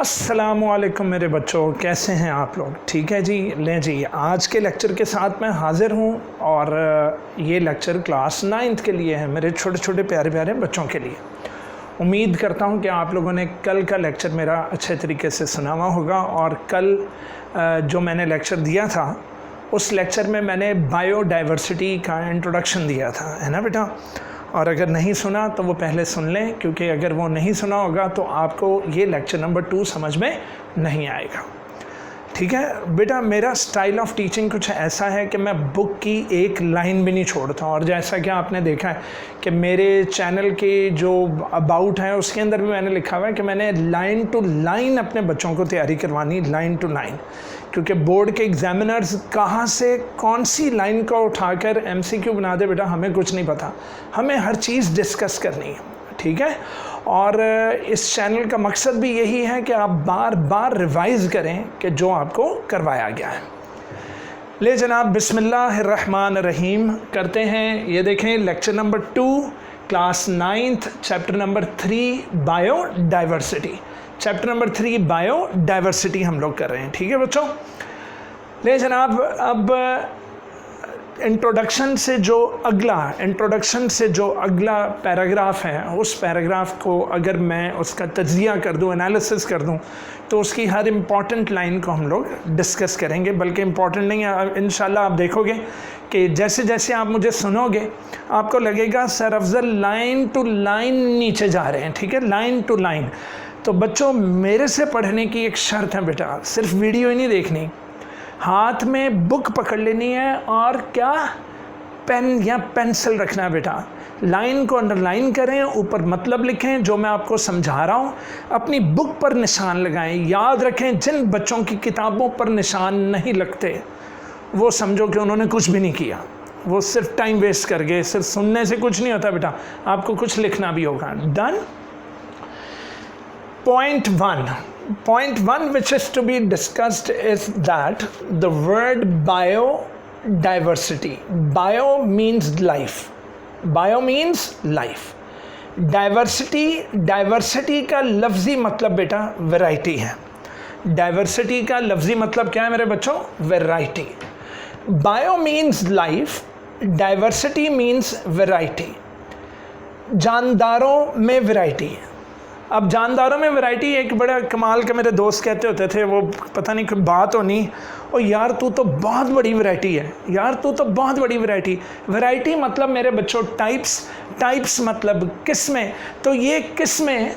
अस्सलामुअलैकुम मेरे बच्चों, कैसे हैं आप लोग? ठीक है जी। लें जी, आज के लेक्चर के साथ मैं हाज़िर हूँ और ये लेक्चर क्लास 9th के लिए है, मेरे छोटे छोटे प्यारे प्यारे बच्चों के लिए। उम्मीद करता हूँ कि आप लोगों ने कल का लेक्चर मेरा अच्छे तरीके से सुना हुआ होगा और कल जो मैंने लेक्चर दिया था उस लेक्चर में मैंने बायोडाइवर्सिटी का इंट्रोडक्शन दिया था, है ना बेटा? और अगर नहीं सुना तो वो पहले सुन लें, क्योंकि अगर वो नहीं सुना होगा तो आपको ये लेक्चर नंबर 2 समझ में नहीं आएगा। ठीक है बेटा, मेरा स्टाइल ऑफ टीचिंग कुछ ऐसा है कि मैं बुक की एक लाइन भी नहीं छोड़ता हूँ। और जैसा कि आपने देखा है कि मेरे चैनल के जो अबाउट है उसके अंदर भी मैंने लिखा हुआ है कि मैंने लाइन टू लाइन अपने बच्चों को तैयारी करवानी, लाइन टू लाइन, क्योंकि बोर्ड के एग्जामिनर्स कहाँ से कौन सी लाइन को उठाकर MCQ बना दे बेटा, हमें कुछ नहीं पता। हमें हर चीज़ डिस्कस करनी है, ठीक है? और इस चैनल का मकसद भी यही है कि आप बार बार रिवाइज़ करें कि जो आपको करवाया गया है। ले जनाब, बिस्मिल्लाहिर्रहमानिर्रहीम करते हैं। ये देखें, lecture number 2 class 9th chapter number 3 biodiversity. Chapter number 3 biodiversity हम लोग कर रहे हैं, ठीक है बच्चों? ले जनाब, अब इंट्रोडक्शन से जो अगला पैराग्राफ है, उस पैराग्राफ को अगर मैं उसका तज्जिया कर दूं, एनालिसिस कर दूं, तो उसकी हर इम्पॉर्टेंट लाइन को हम लोग डिस्कस करेंगे। बल्कि इम्पॉर्टेंट नहीं है, इंशाल्लाह आप देखोगे कि जैसे जैसे आप मुझे सुनोगे आपको लगेगा sir Afzal line to line नीचे जा रहे हैं, ठीक है? Line to line. तो बच्चों, मेरे से पढ़ने की एक शर्त है बेटा, सिर्फ वीडियो ही नहीं देखनी, हाथ में बुक पकड़ लेनी है और क्या, पेन या पेंसिल रखना है बेटा। लाइन को अंडरलाइन करें, ऊपर मतलब लिखें जो मैं आपको समझा रहा हूँ, अपनी बुक पर निशान लगाएं। याद रखें, जिन बच्चों की किताबों पर निशान नहीं लगते वो समझो कि उन्होंने कुछ भी नहीं किया, वो सिर्फ टाइम वेस्ट कर गए। सिर्फ सुनने से कुछ नहीं होता बेटा, आपको कुछ लिखना भी होगा। Done? Point 1 which is to be discussed is that the word biodiversity. Bio means life. Bio means life. Diversity का लफ्ज़ी मतलब बेटा वैरायटी है। Diversity का लफ्ज़ी मतलब क्या है मेरे बच्चों? Variety. Bio means life, diversity means variety. जानदारों में वैरायटी है। अब जानदारों में वैरायटी एक बड़ा कमाल के मेरे दोस्त कहते होते थे, वो पता नहीं कोई बात होनी, और यार तू तो बहुत बड़ी वैरायटी है, यार तू तो बहुत बड़ी वैरायटी। वैरायटी मतलब मेरे बच्चों टाइप्स मतलब किस्में। तो ये किस्में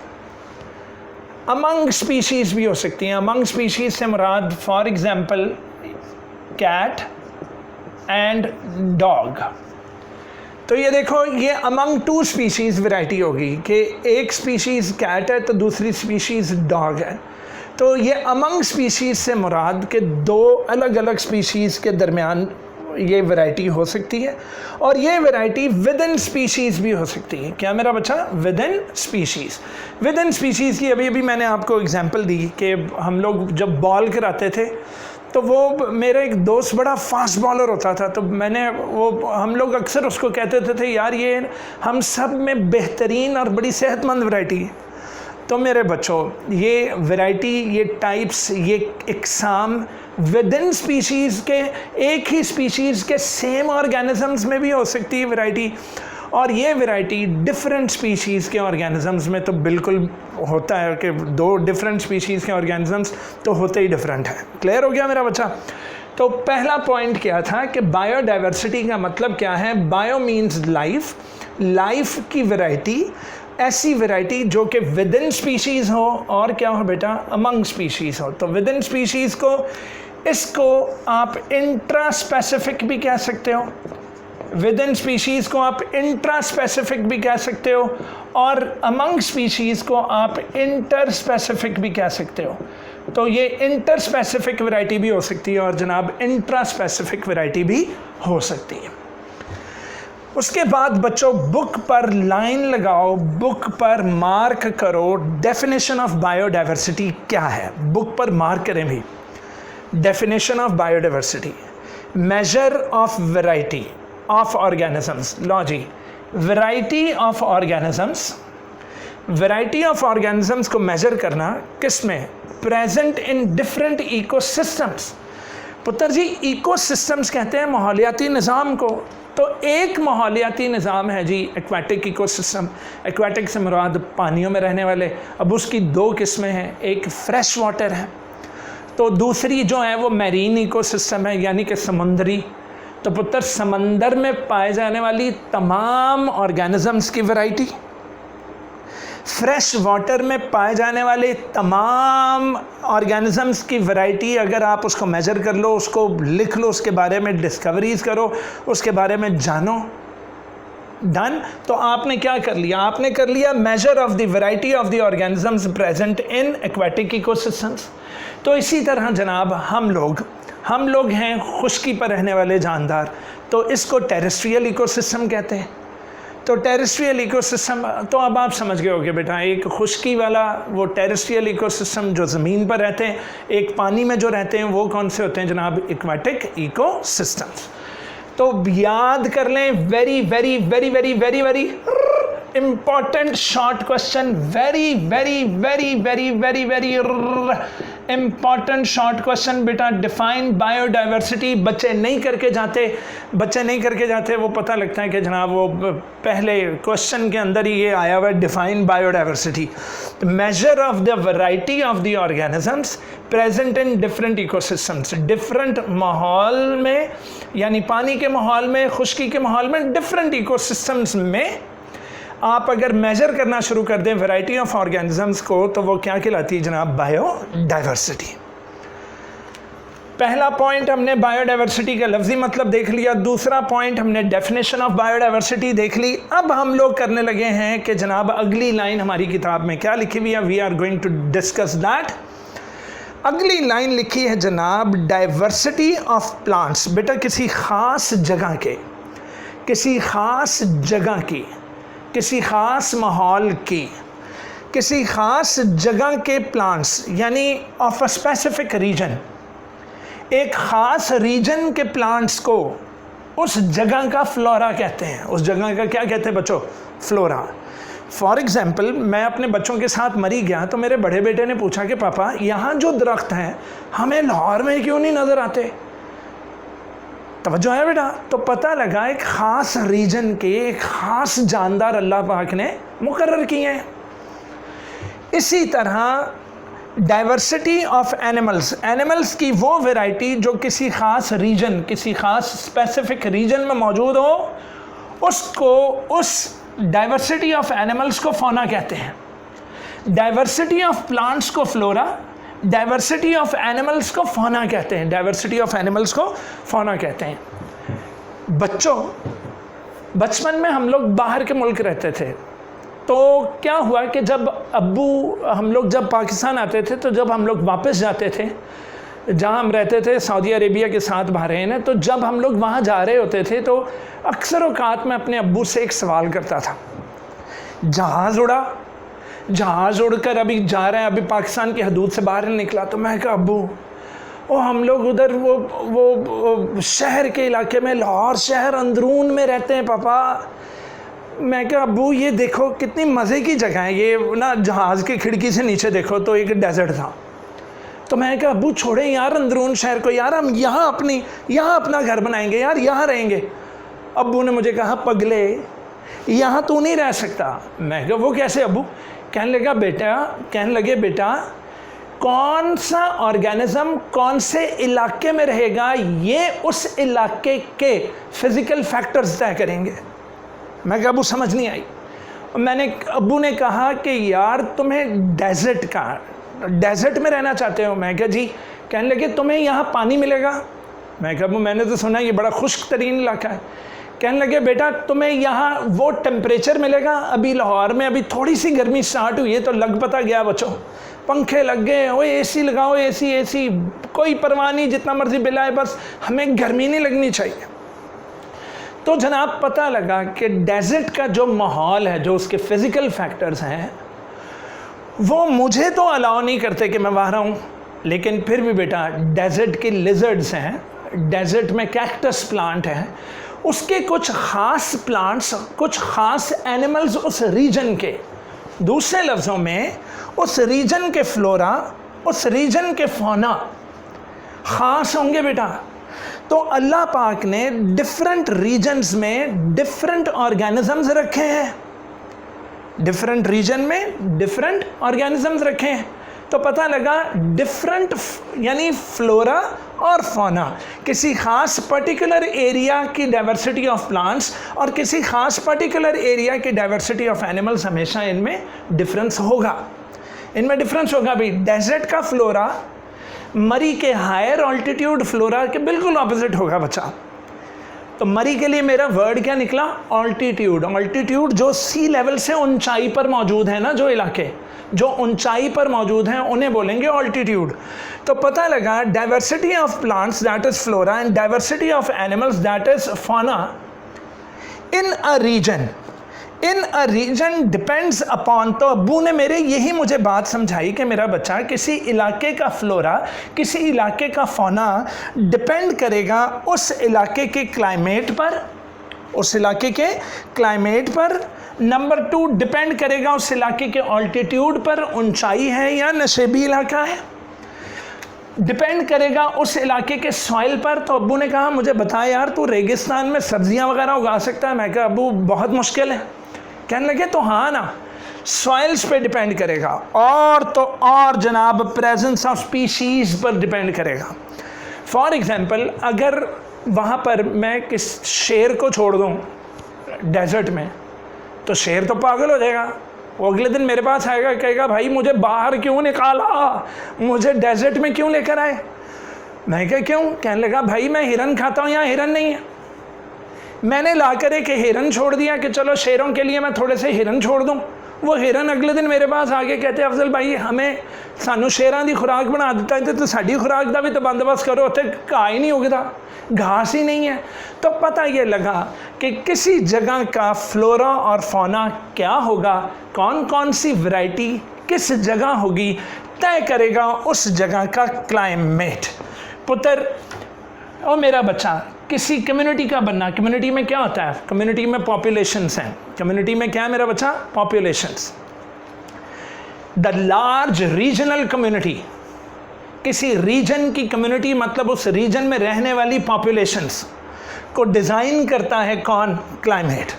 अमंग स्पीशीज़ भी हो सकती हैं। अमंग स्पीशीज़ से मुराद for example cat and dog. तो ये देखो, ये अमंग 2 स्पीशीज़ वैरायटी होगी कि एक स्पीशीज़ कैट है तो दूसरी स्पीशीज़ डॉग है। तो ये अमंग स्पीशीज़ से मुराद के 2 अलग अलग स्पीशीज़ के दरमियान ये वैरायटी हो सकती है, और ये वैरायटी विद इन स्पीशीज़ भी हो सकती है। क्या मेरा बच्चा? With in species. With in species की अभी मैंने आपको एग्जांपल दी कि हम लोग जब बॉल कराते थे तो वो मेरा एक दोस्त बड़ा फास्ट बॉलर होता था, तो हम लोग अक्सर उसको कहते थे यार ये हम सब में बेहतरीन और बड़ी सेहतमंद वैरायटी है। तो मेरे बच्चों, ये वैरायटी, ये टाइप्स, ये इकसाम विद इन स्पीशीज़ के, एक ही स्पीशीज़ के सेम ऑर्गेनिजम्स में भी हो सकती है वैरायटी, और ये वैरायटी डिफरेंट स्पीशीज़ के ऑर्गेनिजम्स में तो बिल्कुल होता है कि 2 डिफरेंट स्पीशीज़ के ऑर्गेनिजम्स तो होते ही डिफरेंट है। क्लियर हो गया मेरा बच्चा? तो पहला पॉइंट क्या था कि बायोडाइवर्सिटी का मतलब क्या है? बायो मीन्स लाइफ, लाइफ की वैरायटी, ऐसी वैरायटी जो कि विद इन स्पीशीज़ हो और क्या हो बेटा? अमंग स्पीशीज़ हो। तो विद इन स्पीशीज़ को, इसको आप इंट्रा स्पेसिफिक भी कह सकते हो, विद इन स्पीशीज़ को आप इंट्रा स्पेसिफिक भी कह सकते हो, और अमंग स्पीशीज़ को आप इंटर स्पेसिफिक भी कह सकते हो। तो ये इंटर स्पेसिफिक वैरायटी भी हो सकती है और जनाब इंट्रा स्पेसिफिक वैरायटी भी हो सकती है। उसके बाद बच्चों, बुक पर लाइन लगाओ, बुक पर मार्क करो, डेफिनेशन ऑफ बायोडाइवर्सिटी क्या है, बुक पर मार्क करें भी। Definition of biodiversity, measure of variety of organisms. लो जी, variety of organisms variety of organisms को मेजर करना किस में? Present in different ecosystems. पुत्र जी इकोसिस्टम्स कहते हैं माहौलियाती निज़ाम को। तो एक माहौलियाती निज़ाम है जी एक्वाटिक इकोसिस्टम। एक्वाटिक से मुराद पानियों में रहने वाले। अब उसकी दो किस्में हैं, एक फ्रेश वाटर है तो दूसरी जो है वो मैरीन इकोसिस्टम है, यानी कि समुद्री। तो पुत्र समंदर में पाए जाने वाली तमाम ऑर्गेनिजम्स की वैरायटी, फ्रेश वाटर में पाए जाने वाले तमाम ऑर्गेनिजम्स की वैरायटी, अगर आप उसको मेजर कर लो, उसको लिख लो, उसके बारे में डिस्कवरीज करो, उसके बारे में जानो, डन। तो आपने क्या कर लिया? आपने कर लिया measure of the variety of the organisms present in aquatic ecosystems. तो इसी तरह जनाब हम लोग हैं खुश्की पर रहने वाले जानदार, तो इसको टेरेस्ट्रियल इकोसिस्टम कहते हैं। तो टेरेस्ट्रियल इकोसिस्टम, तो अब आप समझ गए होगे बेटा, एक खुश्की वाला वो टेरेस्ट्रियल इकोसिस्टम जो ज़मीन पर रहते हैं, एक पानी में जो रहते हैं वो कौन से होते हैं जनाब? Aquatic ecosystems. तो याद कर लें, very very very very very very important short question, very very very very very very important short question बेटा। define biodiversity बच्चे नहीं करके जाते, वो पता लगता है कि जनाब वो पहले क्वेश्चन के अंदर ही ये आया हुआ है define biodiversity, measure of the variety of the organisms present in different ecosystems। different माहौल में, यानी पानी के माहौल में, खुश्की के माहौल में, different ecosystems में आप अगर मेजर करना शुरू कर दें वैरायटी ऑफ ऑर्गेनिजम्स को, तो वो क्या कहलाती है जनाब? बायोडाइवर्सिटी। पहला पॉइंट हमने बायोडाइवर्सिटी का लफ्जी मतलब देख लिया। दूसरा पॉइंट हमने डेफिनेशन ऑफ बायोडाइवर्सिटी देख ली। अब हम लोग करने लगे हैं कि जनाब अगली लाइन हमारी किताब में क्या लिखी हुई है? We are going to discuss that. अगली लाइन लिखी है जनाब डाइवर्सिटी ऑफ प्लांट्स। बेटा किसी ख़ास जगह के, किसी ख़ास जगह की, किसी ख़ास माहौल की, किसी ख़ास जगह के प्लांट्स, यानी ऑफ अ स्पेसिफिक रीजन, एक ख़ास रीजन के प्लांट्स को उस जगह का फ्लोरा कहते हैं। उस जगह का क्या कहते हैं बच्चों? फ्लोरा। फॉर एग्ज़ाम्पल मैं अपने बच्चों के साथ मरी गया तो मेरे बड़े बेटे ने पूछा कि पापा यहाँ जो दरख्त हैं हमें लाहौर में क्यों नहीं नज़र आते? तवज्जो है बेटा? तो पता लगा एक ख़ास रीजन के एक ख़ास जानदार अल्लाह पाक ने मुकर्रर किए हैं। इसी तरह डाइवर्सिटी ऑफ एनिमल्स की वो वैरायटी जो किसी ख़ास रीजन, किसी ख़ास स्पेसिफिक रीजन में मौजूद हो, उसको, उस डाइवर्सिटी ऑफ एनिमल्स को फौना कहते हैं। डाइवर्सिटी ऑफ प्लांट्स को फ्लोरा, डाइवर्सिटी ऑफ एनिमल्स को फौना कहते हैं। डाइवर्सिटी ऑफ एनिमल्स को फौना कहते हैं। बच्चों बचपन में हम लोग बाहर के मुल्क रहते थे, तो क्या हुआ कि जब हम लोग जब पाकिस्तान आते थे, तो जब हम लोग वापस जाते थे जहाँ हम रहते थे सऊदी अरेबिया के साथ बहरीन, तो जब हम लोग वहाँ जा रहे होते थे तो अक्सर औकात में अपने अब्बू से एक सवाल करता था। जहाज़ उड़कर अभी जा रहा है, अभी पाकिस्तान की हदूद से बाहर निकला, तो मैं कहा अब्बू वो हम लोग उधर वो शहर के इलाके में, लाहौर शहर अंदरून में रहते हैं पापा। मैं कहा अब्बू ये देखो कितनी मज़े की जगह है, ये ना जहाज़ की खिड़की से नीचे देखो तो एक डेजर्ट था। तो मैं कहा अब्बू छोड़े यार अंदरून शहर को, यार हम यहाँ अपना घर बनाएंगे यार, यहाँ रहेंगे। अब्बू ने मुझे कहा पगले यहाँ तू नहीं रह सकता। मैं कहा वो कैसे अब्बू? कहने लगे बेटा कौन सा ऑर्गेनिज्म कौन से इलाके में रहेगा ये उस इलाके के फिज़िकल फैक्टर्स तय करेंगे। मैं कहा अब्बू समझ नहीं आई। अब्बू ने कहा कि यार तुम्हें डेजर्ट में रहना चाहते हो? मैं कहा जी। कहने लगे तुम्हें यहाँ पानी मिलेगा? मैं कहा अब्बू मैंने तो सुना ये बड़ा खुश्क तरीन इलाका है। कहने लगे बेटा तुम्हें यहाँ वो टेम्परेचर मिलेगा? अभी लाहौर में अभी थोड़ी सी गर्मी स्टार्ट हुई है तो लग पता गया बच्चों, पंखे लग गए, वो एसी लगाओ, एसी कोई परवाह नहीं, जितना मर्जी बिल आए, बस हमें गर्मी नहीं लगनी चाहिए। तो जनाब पता लगा कि डेजर्ट का जो माहौल है, जो उसके फिज़िकल फैक्टर्स हैं, वो मुझे तो अलाउ नहीं करते कि मैं वहाँ रहूँ, लेकिन फिर भी बेटा डेजर्ट के लिजर्ड्स हैं, डेजर्ट में कैक्टस प्लांट हैं, उसके कुछ ख़ास प्लांट्स, कुछ ख़ास एनिमल्स उस रीजन के दूसरे लफ्ज़ों में उस रीजन के फ्लोरा, उस रीजन के फौना ख़ास होंगे बेटा। तो अल्लाह पाक ने डिफरेंट रीजन्स में डिफरेंट ऑर्गेनिजम्स रखे हैं, डिफरेंट रीजन में डिफरेंट ऑर्गेनिजम्स रखे हैं। तो पता लगा डिफरेंट यानी फ्लोरा और फौना, किसी ख़ास पर्टिकुलर एरिया की डाइवर्सिटी ऑफ प्लांट्स और किसी ख़ास पर्टिकुलर एरिया की डाइवर्सिटी ऑफ एनिमल्स, हमेशा इनमें डिफरेंस होगा, इनमें डिफरेंस होगा भी। डेजर्ट का फ्लोरा मरी के हायर ऑल्टीट्यूड फ्लोरा के बिल्कुल ऑपोजिट होगा बच्चा। तो मरी के लिए मेरा वर्ड क्या निकला? ऑल्टीट्यूड। ऑल्टीट्यूड जो सी लेवल से ऊंचाई पर मौजूद है ना, जो इलाके जो ऊंचाई पर मौजूद हैं उन्हें बोलेंगे ऑल्टीट्यूड। तो पता लगा diversity of plants that is flora and diversity of animals that is fauna in a region depends upon. तो अब्बू ने मेरे यही मुझे बात समझाई कि मेरा बच्चा किसी इलाके का फ्लोरा, किसी इलाके का फौना डिपेंड करेगा उस इलाके के क्लाइमेट पर, उस इलाके के क्लाइमेट पर। नंबर 2 डिपेंड करेगा उस इलाके के ऑल्टीट्यूड पर, ऊंचाई है या नशेबी इलाका है। डिपेंड करेगा उस इलाके के सॉइल पर। तो अब्बू ने कहा मुझे बता यार, तू रेगिस्तान में सब्जियां वगैरह उगा सकता है? मैं कहा अब्बू बहुत मुश्किल है। कहने लगे तो हाँ ना, सॉइल्स पे डिपेंड करेगा और तो और जनाब प्रेजेंस ऑफ स्पीशीज़ पर डिपेंड करेगा। फॉर एग्जांपल अगर वहाँ पर मैं किस शेर को छोड़ दूँ डेजर्ट में, तो शेर तो पागल हो जाएगा। वो अगले दिन मेरे पास आएगा, कहेगा भाई मुझे बाहर क्यों निकाला, मुझे डेजर्ट में क्यों लेकर आए? मैं क्या क्यों? कहने लगा भाई मैं हिरन खाता हूँ, यहाँ हिरन नहीं है। मैंने लाकर एक हिरन छोड़ दिया कि चलो शेरों के लिए मैं थोड़े से हिरन छोड़ दूँ। वो हिरन अगले दिन मेरे पास आके कहते अफजल भाई हमें सानू शेरां दी खुराक बना दिता है, तो साड़ी खुराक का भी तो बंदोबस्त करो, उत्थे घाह ही नहीं उगता, घास ही नहीं है। तो पता ये लगा कि किसी जगह का फ्लोरा और फौना क्या होगा, कौन कौन सी वैरायटी किस जगह होगी, तय करेगा उस जगह का क्लाइमेट। पुत्र और मेरा बच्चा किसी कम्युनिटी का बनना, कम्युनिटी में क्या होता है? कम्युनिटी में पॉपुलेशंस हैं। कम्युनिटी में क्या है मेरा बच्चा? Populations. The large regional community, किसी रीजन की कम्युनिटी मतलब उस रीजन में रहने वाली पॉपुलेशंस को डिज़ाइन करता है कौन? क्लाइमेट।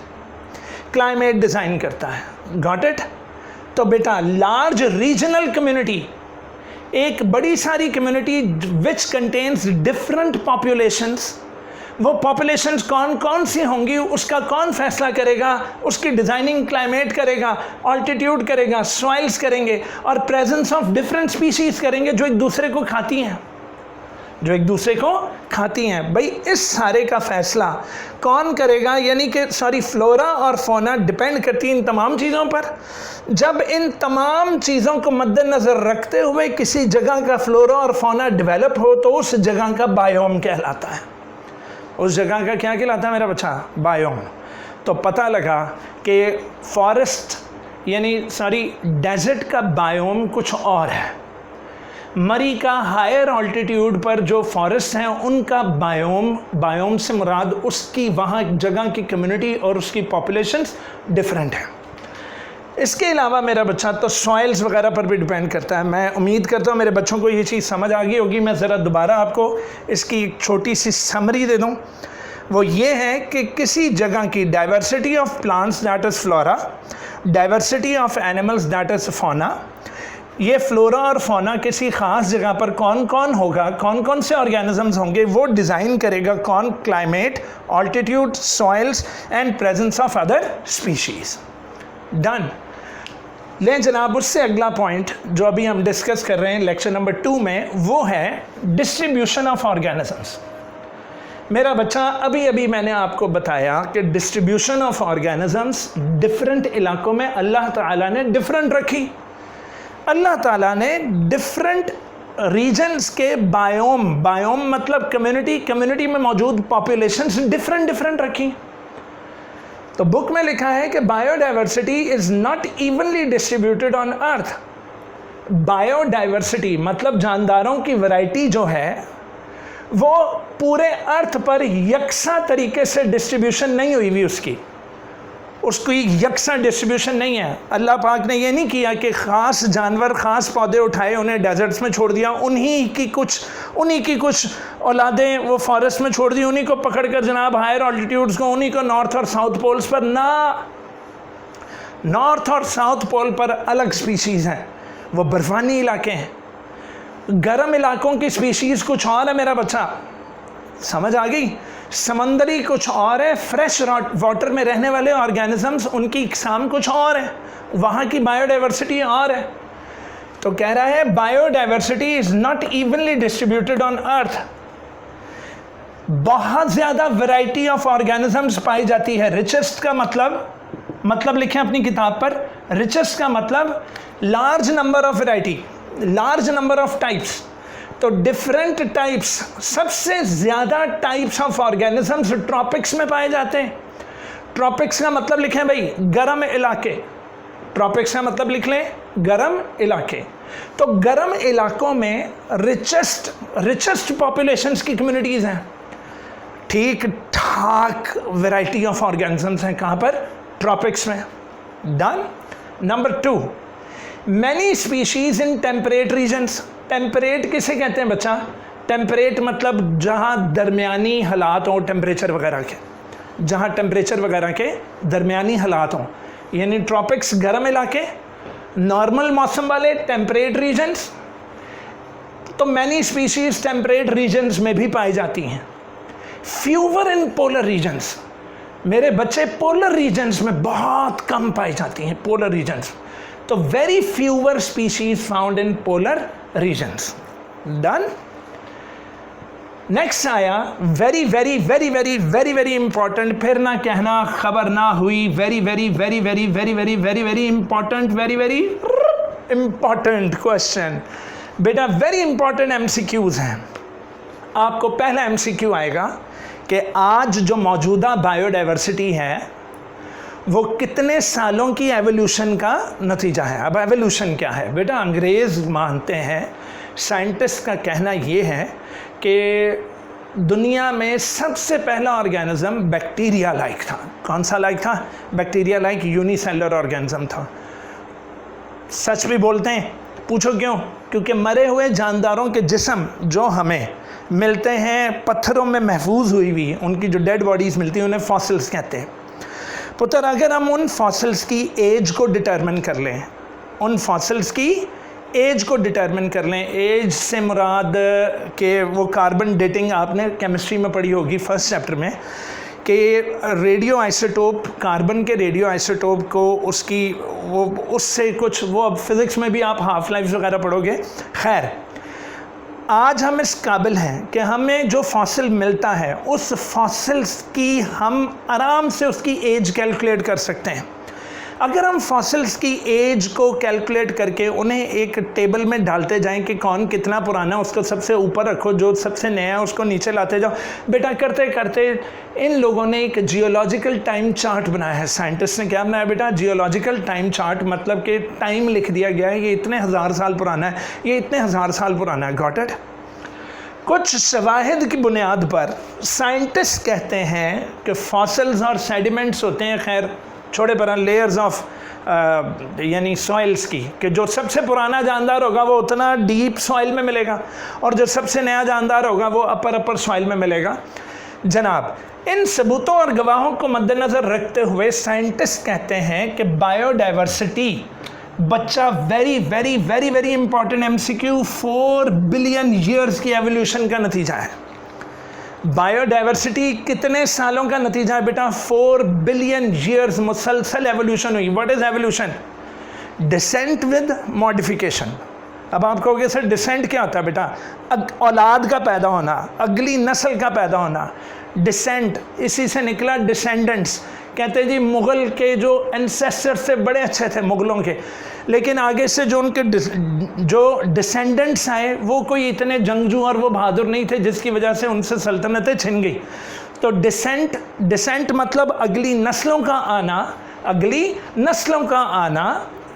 क्लाइमेट डिज़ाइन करता है। Got it? तो बेटा लार्ज रीजनल कम्युनिटी, एक बड़ी सारी community which contains different populations. वो पॉपुलेशंस कौन कौन सी होंगी उसका कौन फैसला करेगा? उसकी डिज़ाइनिंग क्लाइमेट करेगा, ऑल्टीट्यूड करेगा, सॉइल्स करेंगे और प्रेजेंस ऑफ डिफरेंट स्पीशीज़ करेंगे जो एक दूसरे को खाती हैं, जो एक दूसरे को खाती हैं। भाई इस सारे का फैसला कौन करेगा? यानी कि फ्लोरा और फौना डिपेंड करती है इन तमाम चीज़ों पर। जब इन तमाम चीज़ों को मद्देनज़र रखते हुए किसी जगह का फ्लोरा और फौना डेवलप हो तो उस जगह का बायोम कहलाता है। उस जगह का क्या कहलाता है मेरा बच्चा? बायोम। तो पता लगा कि फॉरेस्ट यानी डेजर्ट का बायोम कुछ और है। मरी का हायर ऑल्टीट्यूड पर जो फॉरेस्ट हैं उनका बायोम से मुराद उसकी वहाँ जगह की कम्युनिटी और उसकी पॉपुलेशंस डिफरेंट है। इसके अलावा मेरा बच्चा तो सॉइल्स वगैरह पर भी डिपेंड करता है। मैं उम्मीद करता हूँ मेरे बच्चों को ये चीज़ समझ आ गई होगी। मैं ज़रा दोबारा आपको इसकी एक छोटी सी समरी दे दूँ। वो ये है कि किसी जगह की diversity of plants that is flora, diversity of animals that is fauna. ये फ्लोरा और फौना किसी ख़ास जगह पर कौन कौन होगा, कौन कौन से ऑर्गेनिजम्स होंगे, वो डिज़ाइन करेगा कौन? Climate, altitude, soils and presence of other species. Done. लें जनाब, उससे अगला पॉइंट जो अभी हम डिस्कस कर रहे हैं लेक्चर नंबर 2 में, वो है डिस्ट्रीब्यूशन ऑफ ऑर्गेनिजम्स। मेरा बच्चा अभी मैंने आपको बताया कि डिस्ट्रीब्यूशन ऑफ ऑर्गेनिजम्स डिफरेंट इलाकों में अल्लाह ताला ने डिफरेंट रखी। अल्लाह ताला ने डिफरेंट रीजन्स के बायोम मतलब कम्युनिटी में मौजूद पॉपुलेशंस डिफरेंट रखी। तो बुक में लिखा है कि biodiversity is not evenly distributed on earth. Biodiversity मतलब जानदारों की वैरायटी जो है वो पूरे अर्थ पर यकसा तरीके से डिस्ट्रीब्यूशन नहीं हुई उसकी। उसकी यकसा डिस्ट्रीब्यूशन नहीं है। अल्लाह पाक ने ये नहीं किया कि ख़ास जानवर, ख़ास पौधे उठाए, उन्हें डेजर्ट्स में छोड़ दिया, उन्हीं की कुछ औलादें वो फॉरेस्ट में छोड़ दी, उन्हीं को पकड़ कर जनाब हायर ऑल्टीट्यूड्स को, उन्हीं को नॉर्थ और साउथ पोल्स पर ना, नॉर्थ और साउथ पोल पर अलग स्पीशीज़ हैं, वो बर्फ़ानी इलाके हैं। गर्म इलाकों की स्पीशीज़ कुछ और है मेरा बच्चा, समझ आ गई? समंदरी कुछ और है, फ्रेश वाटर में रहने वाले ऑर्गेनिजम्स उनकी इकसाम कुछ और है, वहाँ की बायोडाइवर्सिटी और है। तो कह रहा है biodiversity is not evenly distributed on earth. बहुत ज़्यादा वैरायटी ऑफ ऑर्गेनिजम्स पाई जाती है। रिचेस्ट का मतलब लिखें अपनी किताब पर, रिचेस्ट का मतलब large number of variety, large number of types. तो डिफरेंट टाइप्स, सबसे ज़्यादा टाइप्स ऑफ ऑर्गेनिजम्स ट्रॉपिक्स में पाए जाते हैं। ट्रॉपिक्स का मतलब लिखें भाई गर्म इलाके, ट्रॉपिक्स का मतलब लिख लें गर्म इलाके। तो गर्म इलाकों में रिचेस्ट पॉपुलेशंस की कम्युनिटीज़ हैं, ठीक ठाक वैरायटी ऑफ ऑर्गेनिजम्स हैं। कहाँ पर? ट्रॉपिक्स में। Done. Number 2, many species in temperate regions. Temperate किसे कहते हैं बच्चा? टेम्परेट मतलब जहाँ दरमियानी हालात हों टेम्परेचर वगैरह के, जहाँ टेम्परेचर वगैरह के दरमियानी हालात हों, यानी ट्रॉपिक्स गर्म इलाके, नॉर्मल मौसम वाले टेम्परेट रीजन्स। तो मैनी स्पीशीज़ टेम्परेट रीजन्स में भी पाई जाती हैं, फ्यूवर इन पोलर रीजन्स। मेरे बच्चे पोलर रीजन्स में बहुत कम पाई जाती हैं, पोलर रीजन्स। तो very fewer species found in polar regions. Done. Next आया very very very very very very important, फिर ना कहना खबर ना हुई, very very very very very very very very important, very very important question बेटा, very important MCQs हैं। आपको पहला एमसीक्यू आएगा कि आज जो मौजूदा बायोडाइवर्सिटी है वो कितने सालों की एवोल्यूशन का नतीजा है। अब एवोल्यूशन क्या है बेटा? अंग्रेज़ मानते हैं, साइंटिस्ट का कहना ये है कि दुनिया में सबसे पहला ऑर्गेनिज्म बैक्टीरिया लाइक था। कौन सा लाइक था? बैक्टीरिया लाइक यूनिसेलुलर ऑर्गेनिज्म था। सच भी बोलते हैं, पूछो क्यों? क्योंकि मरे हुए जानदारों के जिस्म जो हमें मिलते हैं पत्थरों में महफूज हुई हुई, उनकी जो डेड बॉडीज़ मिलती हैं उन्हें फॉसिल्स कहते हैं। पुत्र, अगर हम उन फॉसिल्स की एज को डिटरमिन कर लें, उन फॉसिल्स की एज को डिटरमिन कर लें, एज से मुराद के वो कार्बन डेटिंग आपने केमिस्ट्री में पढ़ी होगी फर्स्ट चैप्टर में, कि रेडियो आइसोटोप, कार्बन के रेडियो आइसोटोप को उसकी वो उससे कुछ वो, अब फिज़िक्स में भी आप हाफ लाइफ वगैरह पढ़ोगे। खैर, आज हम इस काबिल हैं कि हमें जो फॉसिल मिलता है उस फॉसिल्स की हम आराम से उसकी एज कैलकुलेट कर सकते हैं। अगर हम फॉसिल्स की एज को कैलकुलेट करके उन्हें एक टेबल में डालते जाएं कि कौन कितना पुराना है, उसको सबसे ऊपर रखो, जो सबसे नया है उसको नीचे लाते जाओ, बेटा करते करते इन लोगों ने एक जियोलॉजिकल टाइम चार्ट बनाया है। साइंटिस्ट ने क्या बनाया बेटा? जियोलॉजिकल टाइम चार्ट, मतलब कि टाइम लिख दिया गया है, ये इतने हज़ार साल पुराना है, ये इतने हज़ार साल पुराना है। Got it? कुछ शवाहिद की बुनियाद पर साइंटिस्ट कहते हैं कि फॉसिल्स और सेडिमेंट्स होते हैं, खैर छोटे पर लेयर्स ऑफ यानी सॉइल्स की, कि जो सबसे पुराना जानदार होगा वो उतना डीप सॉइल में मिलेगा और जो सबसे नया जानदार होगा वो अपर सॉइल में मिलेगा। जनाब, इन सबूतों और गवाहों को मद्देनज़र रखते हुए साइंटिस्ट कहते हैं कि बायोडाइवर्सिटी, बच्चा very very very very important MCQ, 4 billion years की एवोल्यूशन का नतीजा है। बायोडाइवर्सिटी कितने सालों का नतीजा है बेटा? 4 बिलियन ईयर्स मुसलसल एवोल्यूशन हुई। What is evolution? Descent with modification. अब आप कहोगे सर डिसेंट क्या होता है बेटा? औलाद का पैदा होना, अगली नस्ल का पैदा होना। डिसेंट इसी से निकला डिसेंडेंट्स। कहते हैं जी मुग़ल के जो एंसेस्टर्स से बड़े अच्छे थे मुग़लों के, लेकिन आगे से जो उनके जो डिसेंडेंट्स आए वो कोई इतने जंगजू और वो बहादुर नहीं थे, जिसकी वजह से उनसे सल्तनतें छिन गई। तो डिसेंट मतलब अगली नस्लों का आना, अगली नस्लों का आना।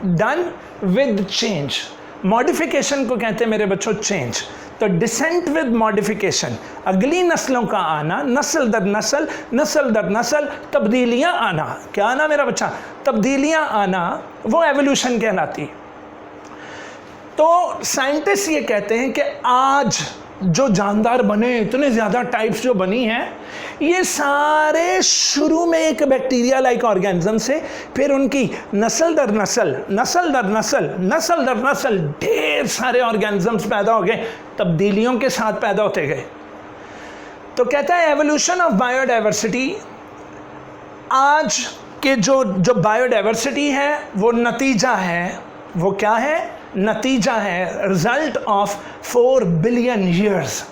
डन विद चेंज, मॉडिफिकेशन को कहते हैं मेरे बच्चों चेंज। तो डिसेंट विद मॉडिफिकेशन, अगली नस्लों का आना, नस्ल दर नस्ल, नस्ल दर नस्ल, तब्दीलियां आना। क्या आना मेरा बच्चा? तब्दीलियां आना, वो एवोल्यूशन कहलाती। तो साइंटिस्ट ये कहते हैं कि आज जो जानदार बने, इतने ज़्यादा टाइप्स जो बनी हैं, ये सारे शुरू में एक बैक्टीरिया लाइक ऑर्गेनिज्म से, फिर उनकी नस्ल दर नस्ल, नस्ल दर नस्ल, नस्ल दर नस्ल ढेर सारे ऑर्गेनिजम्स पैदा हो गए, तब्दीलियों के साथ पैदा होते गए। तो कहता है एवोल्यूशन ऑफ बायोडाइवर्सिटी, आज के जो बायोडाइवर्सिटी है वो नतीजा है, वो क्या है? नतीजा है, result of 4 billion years,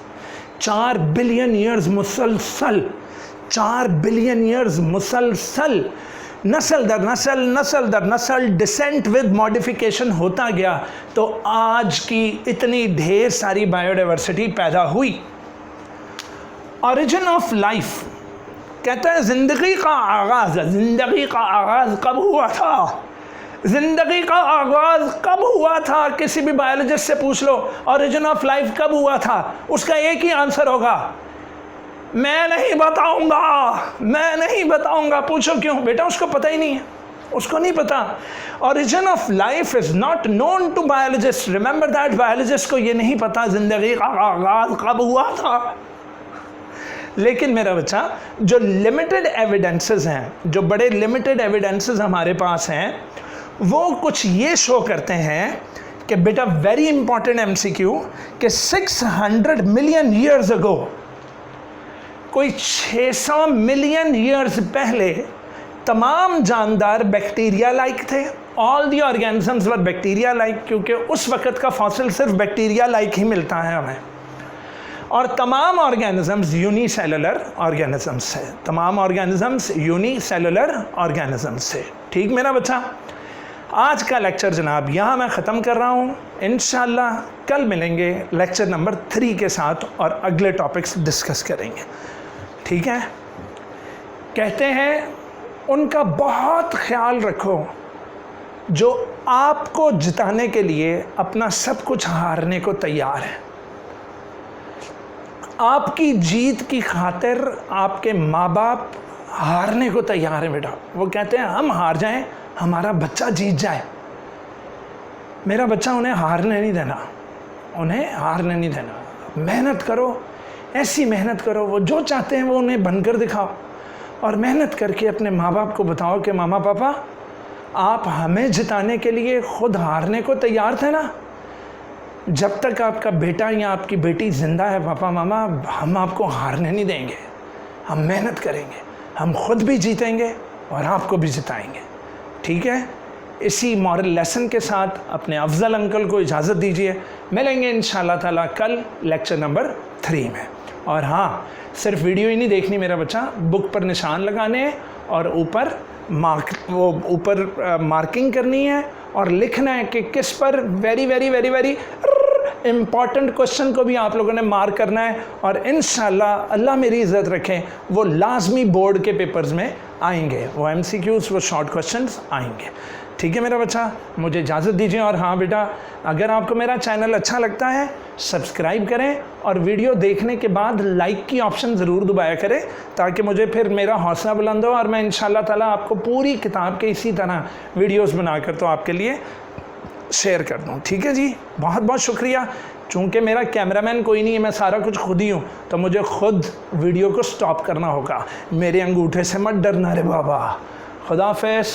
4 billion years मुसलसल, 4 बिलियन ईयर्स मुसलसल नस्ल दर नस्ल, नस्ल दर नस्ल, डिसेंट विद मॉडिफिकेशन होता गया, तो आज की इतनी ढेर सारी बायोडाइवर्सिटी पैदा हुई। ओरिजिन ऑफ लाइफ कहता है ज़िंदगी का आगाज़, ज़िंदगी का आगाज़ कब हुआ था? ज़िंदगी का आगाज़ कब हुआ था? किसी भी बायोलॉजिस्ट से पूछ लो ओरिजिन ऑफ लाइफ कब हुआ था, उसका एक ही आंसर होगा, मैं नहीं बताऊंगा, मैं नहीं बताऊंगा। पूछो क्यों? बेटा उसको पता ही नहीं है, उसको नहीं पता। Origin of life is not known to biologist, remember that. Biologist को ये नहीं पता ज़िंदगी का आगाज़ कब हुआ था। लेकिन मेरा बच्चा, जो लिमिटेड एविडेंसेस हैं, जो बड़े लिमिटेड एविडेंसेस हमारे पास हैं, वो कुछ ये शो करते हैं कि बेटा वेरी इंपॉर्टेंट एमसीक्यू, कि 600 मिलियन ईयर्स अगो, कोई 600 मिलियन ईयर्स पहले तमाम जानदार बैक्टीरिया लाइक थे। All the organisms were bacteria like, क्योंकि उस वक़्त का फॉसिल सिर्फ बैक्टीरिया लाइक ही मिलता है हमें। और तमाम ऑर्गेनिजम्स यूनिसेलुलर ऑर्गेनिजम्स है, तमाम ऑर्गेनिजम्स यूनिसेलुलर ऑर्गेनिजम्स है। ठीक मेरा बच्चा? आज का लेक्चर जनाब यहाँ मैं ख़त्म कर रहा हूँ। इंशाल्लाह कल मिलेंगे लेक्चर नंबर 3 के साथ और अगले टॉपिक्स डिस्कस करेंगे। ठीक है? कहते हैं उनका बहुत ख्याल रखो जो आपको जिताने के लिए अपना सब कुछ हारने को तैयार है। आपकी जीत की खातिर आपके माँ बाप हारने को तैयार है बेटा। वो कहते हैं हम हार जाएं, हमारा बच्चा जीत जाए। मेरा बच्चा उन्हें हारने नहीं देना, उन्हें हारने नहीं देना। मेहनत करो, ऐसी मेहनत करो, वो जो चाहते हैं वो उन्हें बनकर दिखाओ, और मेहनत करके अपने माँ बाप को बताओ कि मामा पापा आप हमें जिताने के लिए खुद हारने को तैयार थे ना। जब तक आपका बेटा या आपकी बेटी ज़िंदा है पापा मामा, हम आपको हारने नहीं देंगे, हम मेहनत करेंगे, हम खुद भी जीतेंगे और आपको भी जिताएंगे। ठीक है? इसी मॉरल लेसन के साथ अपने अफजल अंकल को इजाज़त दीजिए। मिलेंगे इंशाल्लाह ताला कल लेक्चर नंबर 3 में। और हाँ, सिर्फ वीडियो ही नहीं देखनी मेरा बच्चा, बुक पर निशान लगाने हैं और ऊपर मार्किंग करनी है और लिखना है कि किस पर very very very very important question को भी आप लोगों ने मार्क करना है। और इंशाल्लाह अल्लाह मेरी इज़्ज़त रखें, वो लाजमी बोर्ड के पेपर्स में आएंगे, वो MCQs, वो शॉर्ट क्वेश्चंस आएंगे। ठीक है मेरा बच्चा, मुझे इजाज़त दीजिए। और हाँ बेटा, अगर आपको मेरा चैनल अच्छा लगता है सब्सक्राइब करें और वीडियो देखने के बाद लाइक की ऑप्शन ज़रूर दबाया करें, ताकि मुझे फिर मेरा हौसला बुलंद हो और मैं इंशाल्लाह ताला आपको पूरी किताब के इसी तरह वीडियोस बनाकर तो आपके लिए शेयर कर दूँ। ठीक है जी, बहुत बहुत शुक्रिया। चूँकि मेरा कैमरामैन कोई नहीं है, मैं सारा कुछ खुद ही हूँ, तो मुझे खुद वीडियो को स्टॉप करना होगा। मेरे अंगूठे से मत डरना रे बाबा। खुदा हाफ़िज़।